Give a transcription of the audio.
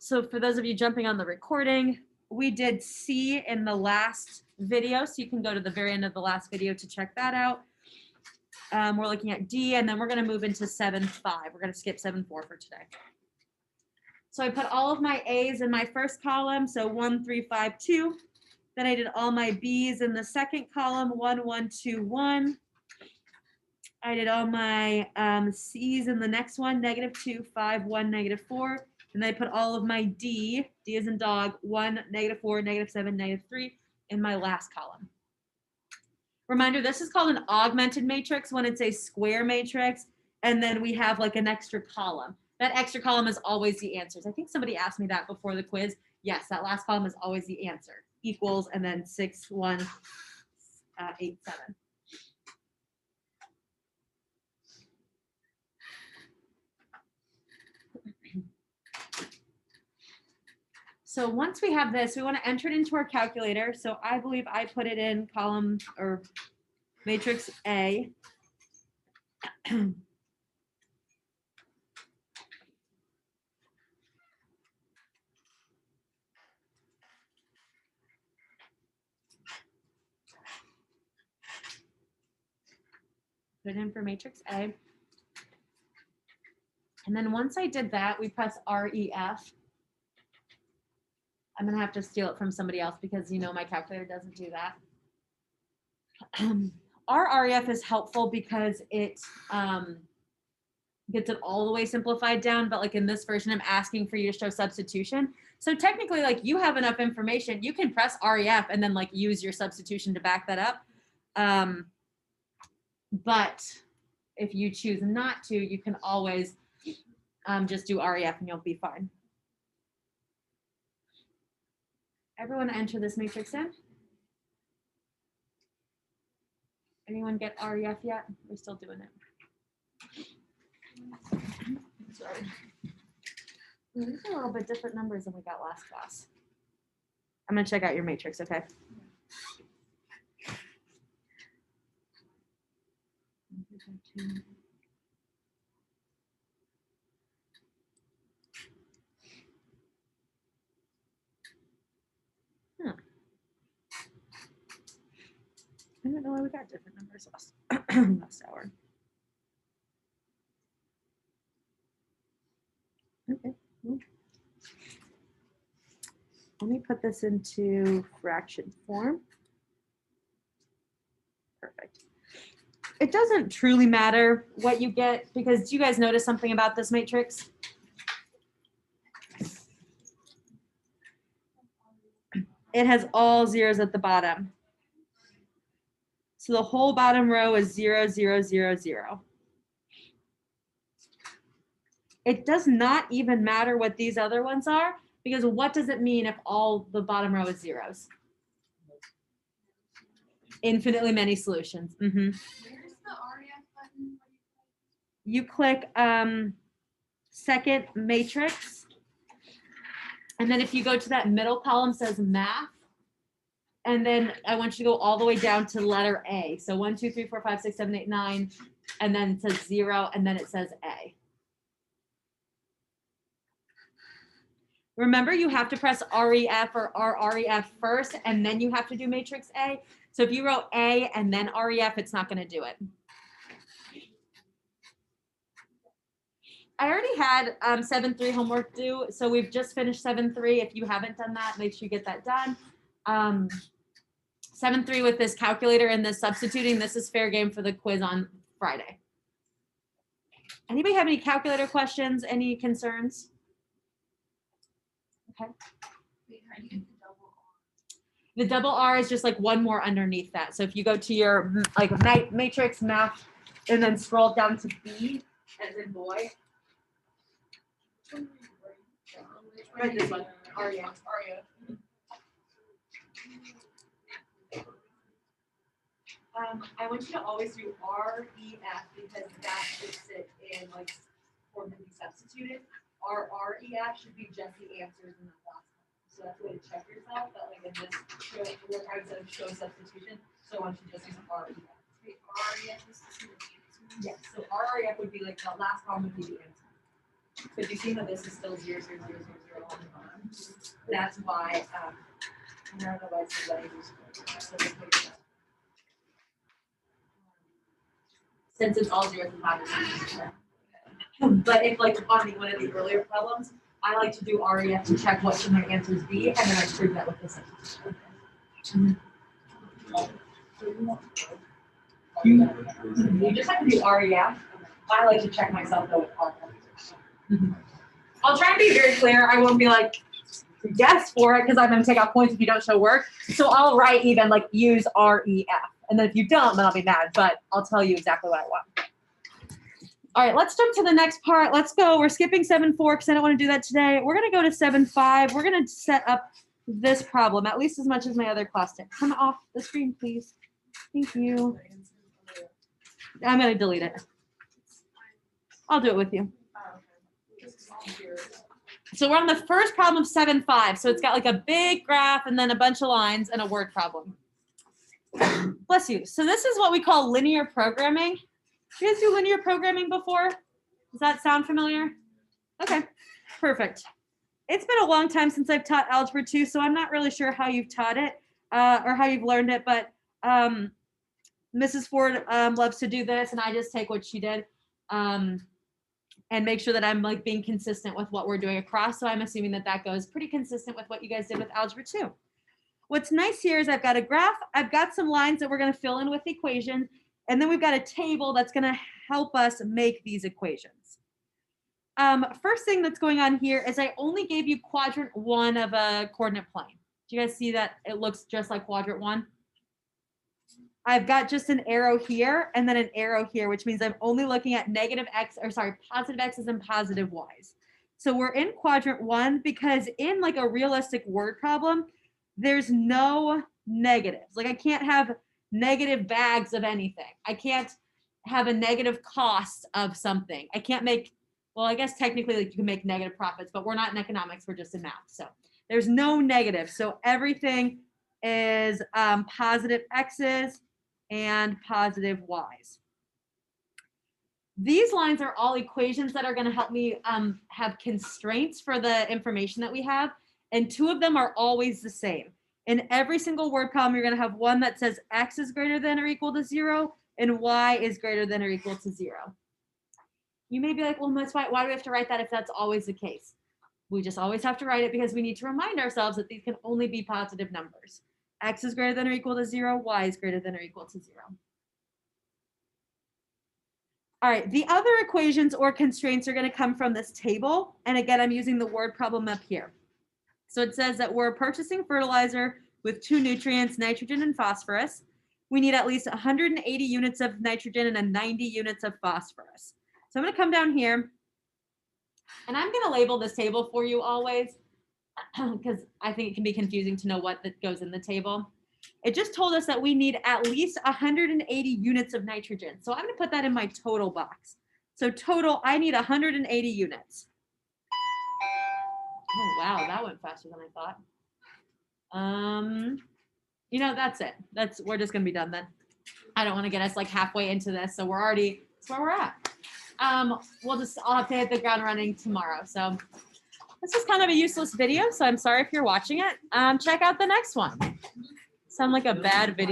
So for those of you jumping on the recording, we did C in the last video, so you can go to the very end of the last video to check that out. We're looking at D, and then we're going to move into 7.5. We're going to skip 7.4 for today. So I put all of my A's in my first column, so 1, 3, 5, 2. Then I did all my B's in the second column, 1, 1, 2, 1. I did all my C's in the next one, -2, 5, 1, -4. And then I put all of my D as in dog, 1, -4, -7, -3 in my last column. Reminder, this is called an augmented matrix when it's a square matrix, and then we have like an extra column. That extra column is always the answers. I think somebody asked me that before the quiz. Yes, that last column is always the answer. Equals, and then 6, 1, 8, 7. So once we have this, we want to enter it into our calculator. So I believe I put it in column or matrix A. Put it in for matrix A. And then once I did that, we press REF. I'm going to have to steal it from somebody else because you know my calculator doesn't do that. Our REF is helpful because it gets it all the way simplified down, but like in this version, I'm asking for you to show substitution. So technically, like you have enough information, you can press REF and then like use your substitution to back that up. But if you choose not to, you can always just do REF and you'll be fine. Everyone enter this matrix in. Anyone get REF yet? We're still doing it. Sorry. These are a little bit different numbers than we got last class. I'm going to check out your matrix, okay? Huh. I don't know why we got different numbers last hour. Okay. Let me put this into fraction form. Perfect. It doesn't truly matter what you get because do you guys notice something about this matrix? It has all zeros at the bottom. So the whole bottom row is 0, 0, 0, 0. It does not even matter what these other ones are because what does it mean if all the bottom row is zeros? Infinitely many solutions. Where's the REF button? You click second matrix. And then if you go to that middle column, says math. And then I want you to go all the way down to letter A. So 1, 2, 3, 4, 5, 6, 7, 8, 9. And then it says 0. And then it says A. Remember, you have to press REF or RREF first, and then you have to do matrix A. So if you wrote A and then REF, it's not going to do it. I already had 7.3 homework due, so we've just finished 7.3. If you haven't done that, make sure you get that done. 7.3 with this calculator and this substituting, this is fair game for the quiz on Friday. Anybody have any calculator questions, any concerns? Okay. Wait, how do you get the double R? The double R is just like one more underneath that. So if you go to your like matrix math and then scroll down to B as in boy. Right, this one. Aria. I want you to always do REF because that puts it in like form to be substituted. REF should be just the answers in the last one. So that's a way to check yourself. But like in this show, instead of show substitution, so I want you to just use REF. REF is the answer. Yes. So REF would be like the last column would be the answer. But you see how this is still 0, 0, 0, 0, 0 on the bottom? That's why, I don't know why it's letting you. So this makes sense. Since it's all zeros and positives. But if like on one of the earlier problems, I like to do REF to check what should my answers be, and then I prove that with this. You just have to do REF. I like to check myself though with REF. I'll try and be very clear. I won't be like, guess for it, because I'm going to take out points if you don't show work. So I'll write even like use REF. And then if you don't, then I'll be mad, but I'll tell you exactly what I want. All right, let's jump to the next part. Let's go. We're skipping 7.4 because I don't want to do that today. We're going to go to 7.5. We're going to set up this problem, at least as much as my other class did. Come off the screen, please. Thank you. I'm going to delete it. I'll do it with you. So we're on the first problem of 7.5. So it's got like a big graph and then a bunch of lines and a word problem. Bless you. So this is what we call linear programming. You guys do linear programming before? Does that sound familiar? Okay, perfect. It's been a long time since I've taught Algebra 2, so I'm not really sure how you've taught it or how you've learned it, but Mrs. Ford loves to do this, and I just take what she did and make sure that I'm like being consistent with what we're doing across, so I'm assuming that that goes pretty consistent with what you guys did with Algebra 2. What's nice here is I've got a graph, I've got some lines that we're going to fill in with equations, and then we've got a table that's going to help us make these equations. First thing that's going on here is I only gave you quadrant 1 of a coordinate plane. Do you guys see that it looks just like quadrant 1? I've got just an arrow here and then an arrow here, which means I'm only looking at positive x's and positive y's. So we're in quadrant 1 because in like a realistic word problem, there's no negatives. Like I can't have negative bags of anything. I can't have a negative cost of something. I can't make, well, I guess technically like you can make negative profits, but we're not in economics, we're just in math. So there's no negative. So everything is positive x's and positive y's. These lines are all equations that are going to help me have constraints for the information that we have, and 2 of them are always the same. In every single word problem, you're going to have one that says x is greater than or equal to 0 and y is greater than or equal to 0. You may be like, well, that's why do we have to write that if that's always the case? We just always have to write it because we need to remind ourselves that these can only be positive numbers. X is greater than or equal to 0, y is greater than or equal to 0. All right, the other equations or constraints are going to come from this table. And again, I'm using the word problem up here. So it says that we're purchasing fertilizer with 2 nutrients, nitrogen and phosphorus. We need at least 180 units of nitrogen and 90 units of phosphorus. So I'm going to come down here and I'm going to label this table for you always because I think it can be confusing to know what that goes in the table. It just told us that we need at least 180 units of nitrogen. So I'm going to put that in my total box. So total, I need 180 units. Oh, wow, that went faster than I thought. You know, that's it. We're just going to be done then. I don't want to get us like halfway into this. So we're already, that's where we're at. I'll have to hit the ground running tomorrow. So this is kind of a useless video. So I'm sorry if you're watching it. Check out the next one. Sound like a bad video.